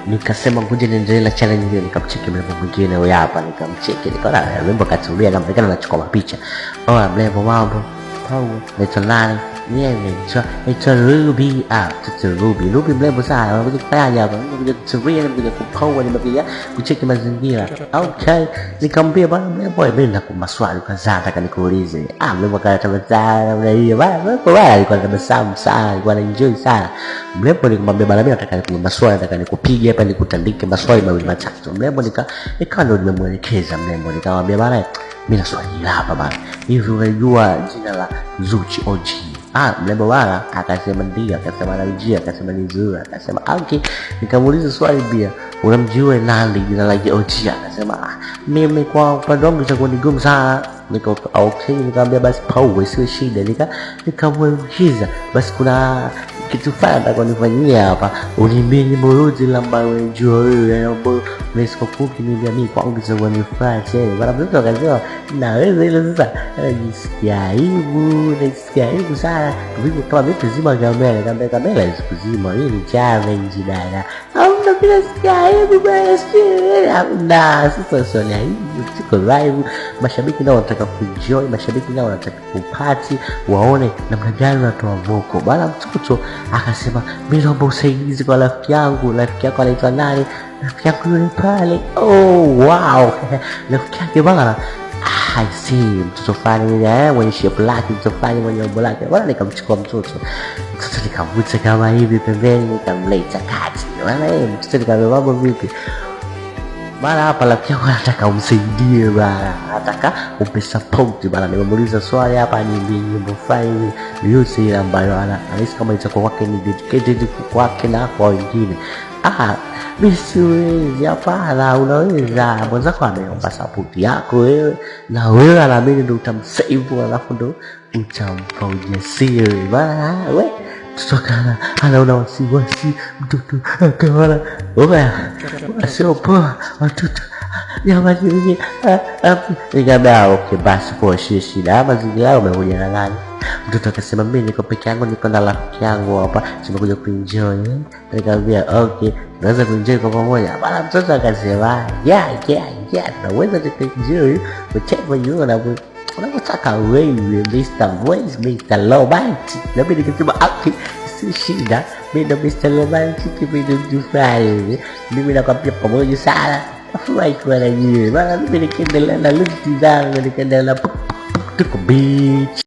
nikasema ngoja niendelee na challenge hiyo, nikamcheki mrembo mwingine huyo hapa, nikamcheki nikaona mrembo katulia na mrekana anachukua mapicha. Mrembo mambo, naitwa nani? Naitwa Ruby. Tutu Ruby mrembo sana, unakuja kufanya hapa? Unakuja kutulia, unakuja kupoa, nimekuja kucheki mazingira. Okay, nikamwambia bwana mrembo, mimi nina maswali kadhaa nataka nikuulize. Mrembo akatabasamu na hiyo bwana alikuwa anatabasamu sana, alikuwa anaenjoy sana. Mrembo nikamwambia bwana, mimi nataka nikuulize maswali, nataka nikupige hapa nikutandike maswali mawili matatu. Mrembo nikawa ndo nimemuelekeza mrembo, nikamwambia bwana, mimi na swali hapa bwana, hivi unajua jina la Zuchi OG? Mrembo bwana akasema ndio, akasema anamjua, akasema ni Zura, akasema okay. Nikamuuliza swali pia, unamjua nani jina la OG? Akasema mimi kwa upande wangu itakuwa ni gumu sana. Okay, nikamwambia basi Paul sio shida. Nikamuuliza basi kuna kitu fulani nataka nifanyie hapa, uniambie nyimbo yote ambayo unajua wewe, ambayo unasikumbuka mimi kwangu itakuwa ni furaha sana. Bwana mtoto akasema naweza ile sasa, nasikia aibu sana. Vipi kama vipi zima kamera isikuzima, hii ni challenge dada. Bila sikia aibu bwana, na sasa sonia hii siko live. Mashabiki nao wanataka kuenjoy, mashabiki nao wanataka kupati, waone namna gani unatoa voko. Bwana mtoto akasema mimi naomba usaidizi kwa rafiki yangu. Rafiki yako anaitwa nani? Rafiki yangu yule pale. Wow, rafiki yake bwana, I see mtoto fulani mwenye shape lake, mtoto fulani mwenye umbo lake. Bwana nikamchukua mtoto nikamvuta kama hivi pembeni, nikamleta kati. Bwana mtoto nikamwambia mambo vipi? Bwana hapa rafiki yako anataka umsaidie bwana, anataka umpe support bwana. Nimemuuliza swali hapa, ni nyimbo fulani yote ile ambayo anahisi kama itakuwa kwake ni dedicated kwake na kwa wengine. Mimi siwezi. Hapana, unaweza. Mwenzako ameomba support yako wewe, na wewe anaamini ndio utamsave, alafu ndio utampa ujasiri bwana. Wewe tutokana anaona wasiwasi mtoto akaona sio poa watoto jamani. Nikamwambia okay basi kwa shida mazingira yao umekuja na nani? Mtoto akasema mimi niko peke yangu, niko na rafiki yangu hapa, tumekuja kuenjoy. Nikamwambia okay, tunaweza kuenjoy kwa pamoja. Bwana mtoto akasema yeah, tunaweza kuenjoy whatever you want. Unataka wewe Mr. Voice, Mr. Romantic. Na mimi nikasema okay, si shida, mimi ndo Mr. Romantic, mimi ndo jufai. Mimi nakwambia pamoja sana, afurahi kwa na nyinyi. Bwana mimi nikaendelea na luti zangu, nikaendelea na tuko beach.